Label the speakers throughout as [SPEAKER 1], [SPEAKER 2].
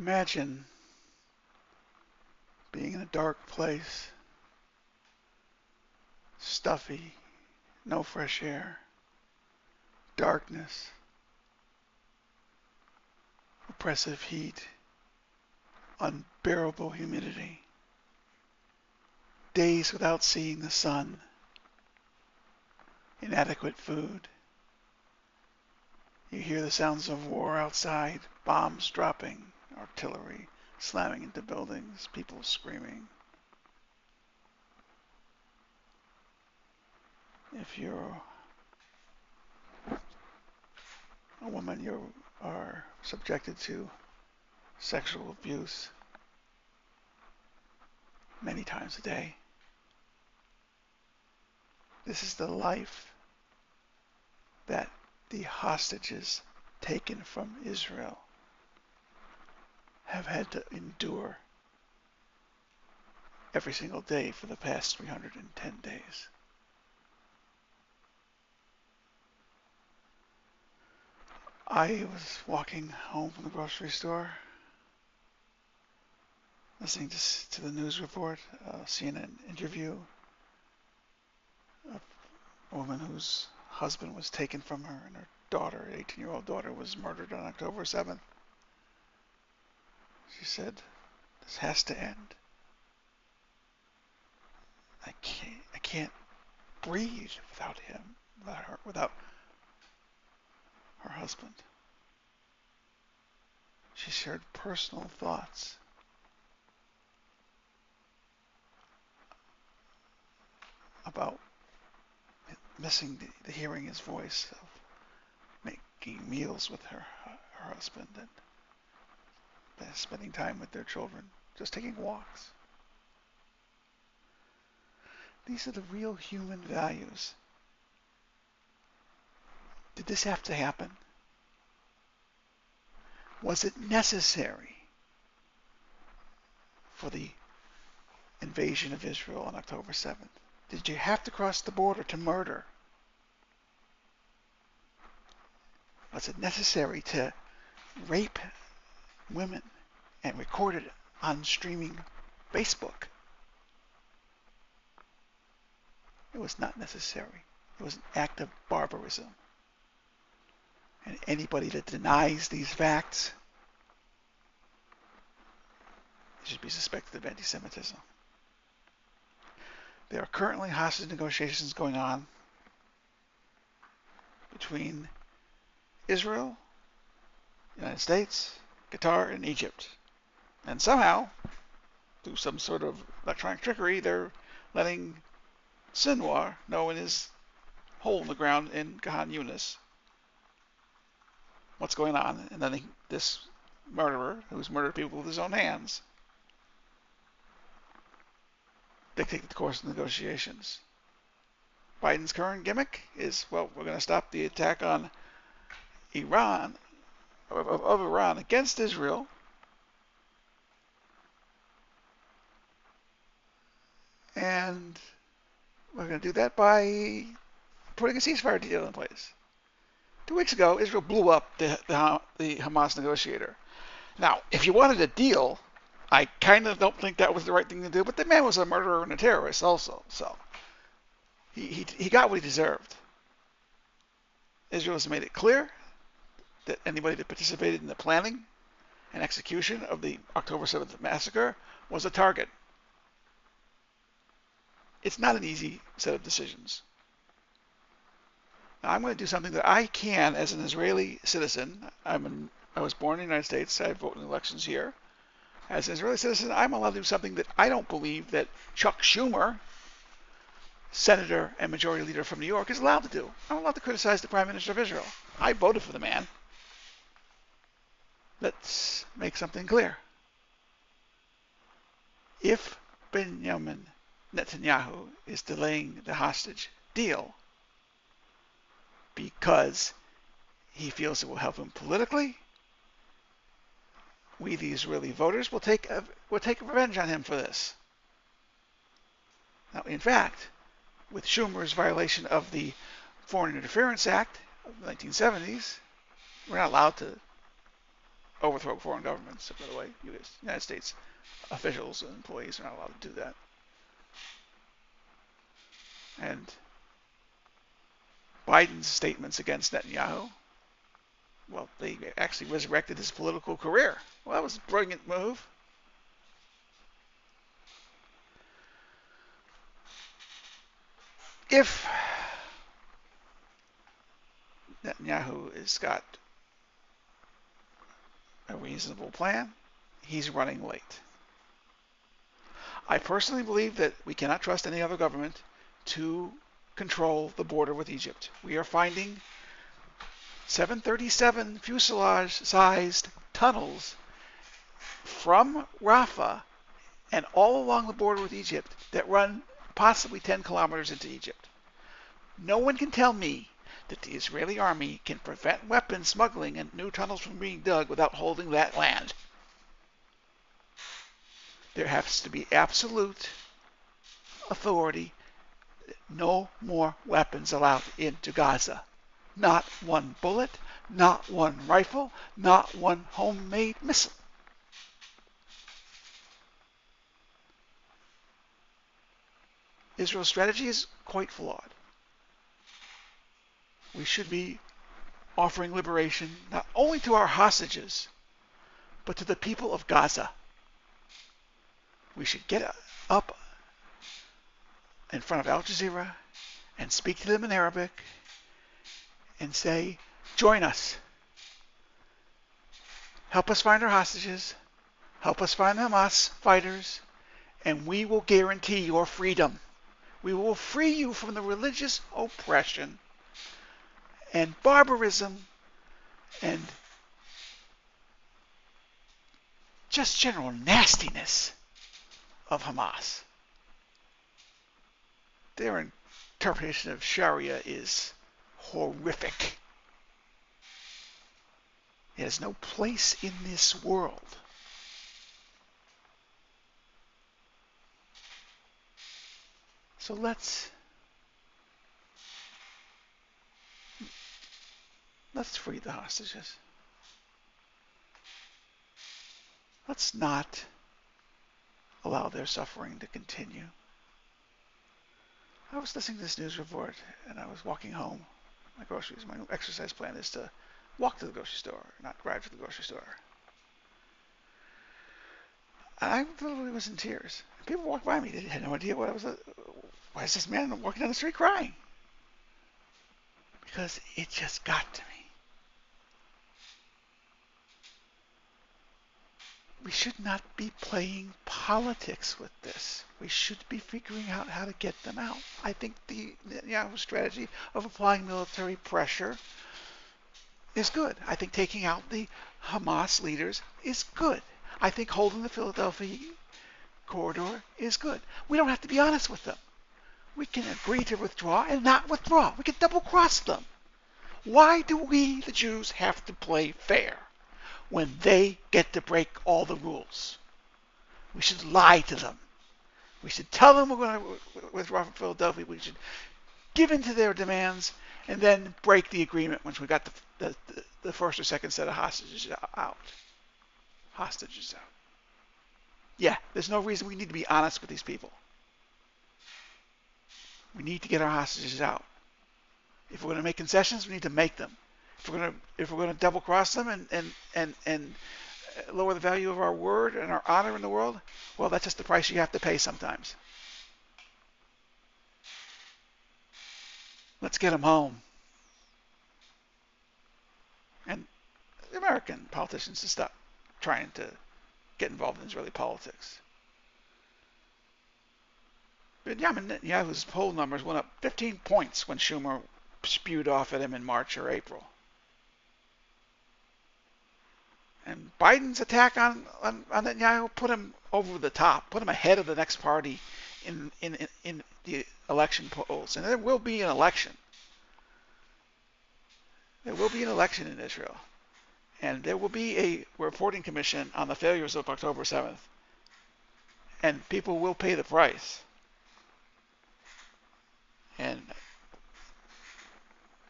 [SPEAKER 1] Imagine being in a dark place, stuffy, no fresh air, darkness, oppressive heat, unbearable humidity, days without seeing the sun, inadequate food. You hear the sounds of war outside, bombs dropping, artillery slamming into buildings, people screaming. If you're a woman, you are subjected to sexual abuse many times a day. This is the life that the hostages taken from Israel have had to endure every single day for the past 310 days. I was walking home from the grocery store, listening to the news report, CNN interview of a woman whose husband was taken from her and her daughter, 18-year-old daughter, was murdered on October 7th. She said, "This has to end. I can't breathe without him, without her husband." She shared personal thoughts about missing the hearing his voice, of making meals with her husband, and spending time with their children, just taking walks. These are the real human values. Did this have to happen? Was it necessary for the invasion of Israel on October 7th? Did you have to cross the border to murder? Was it necessary to rape women and record it on streaming Facebook? It was not necessary. It was an act of barbarism. And anybody that denies these facts should be suspected of anti-Semitism. There are currently hostage negotiations going on between Israel, the United States, Qatar, and Egypt. And somehow, through some sort of electronic trickery, they're letting Sinwar know in his hole in the ground in Khan Yunis what's going on. And then this murderer, who's murdered people with his own hands, dictate the course of negotiations. Biden's current gimmick is, well, we're going to stop the attack on Iran, of Iran against Israel, and we're going to do that by putting a ceasefire deal in place. 2 weeks ago, Israel blew up the Hamas negotiator. Now, if you wanted a deal, I kind of don't think that was the right thing to do, but the man was a murderer and a terrorist also, so he got what he deserved. Israel has made it clear that anybody that participated in the planning and execution of the October 7th massacre was a target. It's not an easy set of decisions. Now, I'm going to do something that I can as an Israeli citizen. I was born in the United States. I vote in elections here. As an Israeli citizen, I'm allowed to do something that I don't believe that Chuck Schumer, Senator and Majority Leader from New York, is allowed to do. I'm allowed to criticize the Prime Minister of Israel. I voted for the man. Let's make something clear. If Benjamin Netanyahu is delaying the hostage deal because he feels it will help him politically, we, the Israeli voters, will take revenge on him for this. Now, in fact, with Schumer's violation of the Foreign Interference Act of the 1970s, we're not allowed to overthrow foreign governments. By the way, United States officials and employees are not allowed to do that. And Biden's statements against Netanyahu, well, they actually resurrected his political career. Well, that was a brilliant move. If Netanyahu has got a reasonable plan, he's running late. I personally believe that we cannot trust any other government to control the border with Egypt. We are finding 737 fuselage-sized tunnels from Rafah and all along the border with Egypt that run possibly 10 kilometers into Egypt. No one can tell me that the Israeli army can prevent weapons smuggling and new tunnels from being dug without holding that land. There has to be absolute authority. No more weapons allowed into Gaza. Not one bullet, not one rifle, not one homemade missile. Israel's strategy is quite flawed. We should be offering liberation not only to our hostages, but to the people of Gaza. We should get up in front of Al Jazeera and speak to them in Arabic and say, join us. Help us find our hostages. Help us find the Hamas fighters, and we will guarantee your freedom. We will free you from the religious oppression and barbarism and just general nastiness of Hamas. Their interpretation of Sharia is horrific. It has no place in this world. So let's free the hostages. Let's not allow their suffering to continue. I was listening to this news report and I was walking home. My groceries, my exercise plan is to walk to the grocery store, not drive to the grocery store. And I literally was in tears. People walked by me. They had no idea what I was. Why is this man walking down the street crying? Because it just got to me. We should not be playing politics with this. We should be figuring out how to get them out. I think the Netanyahu strategy of applying military pressure is good. I think taking out the Hamas leaders is good. I think holding the Philadelphia corridor is good. We don't have to be honest with them. We can agree to withdraw and not withdraw. We can double cross them. Why do we, the Jews, have to play fair when they get to break all the rules? We should lie to them. We should tell them we're going to withdraw from Philadelphia. We should give in to their demands and then break the agreement once we got the first or second set of hostages out. Yeah, there's no reason we need to be honest with these people. We need to get our hostages out. If we're going to make concessions, we need to make them. If we're going to double cross them and lower the value of our word and our honor in the world, well, that's just the price you have to pay sometimes. Let's get them home. And the American politicians to stop trying to get involved in Israeli politics. Benjamin Netanyahu's poll numbers went up 15 points when Schumer spewed off at him in March or April. And Biden's attack on Netanyahu put him over the top, put him ahead of the next party in the election polls. And there will be an election. There will be an election in Israel. And there will be a reporting commission on the failures of October 7th. And people will pay the price. And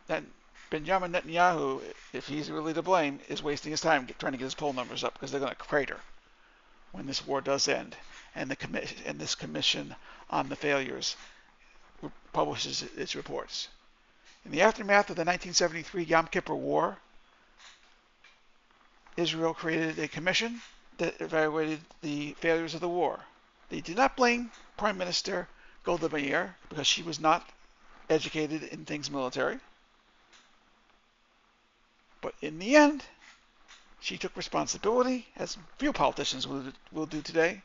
[SPEAKER 1] then Benjamin Netanyahu, if he's really to blame, is wasting his time trying to get his poll numbers up because they're going to crater when this war does end, and this commission on the failures publishes its reports. In the aftermath of the 1973 Yom Kippur War, Israel created a commission that evaluated the failures of the war. They did not blame Prime Minister Golda Meir because she was not educated in things military. But in the end, she took responsibility, as few politicians will do today,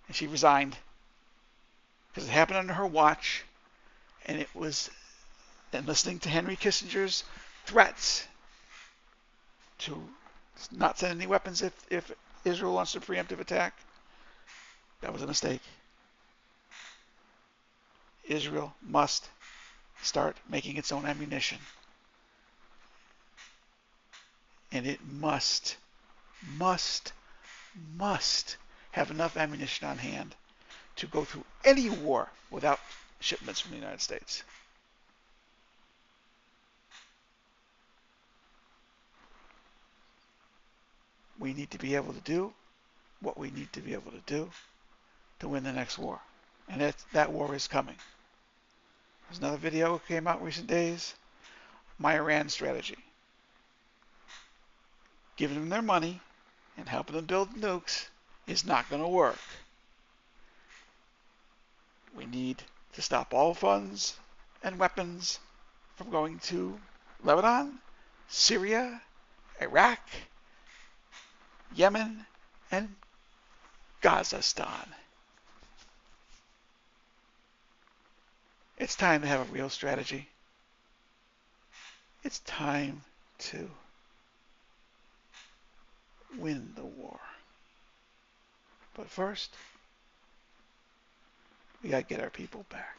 [SPEAKER 1] and she resigned because it happened under her watch, and it was in listening to Henry Kissinger's threats to not send any weapons if Israel launched a preemptive attack. That was a mistake. Israel must start making its own ammunition. And it must have enough ammunition on hand to go through any war without shipments from the United States. We need to be able to do what we need to be able to do to win the next war. And that war is coming. There's another video that came out in recent days, my Iran strategy. Giving them their money and helping them build nukes is not going to work. We need to stop all funds and weapons from going to Lebanon, Syria, Iraq, Yemen, and Kazakhstan. It's time to have a real strategy. It's time to win the war. But first, we gotta get our people back.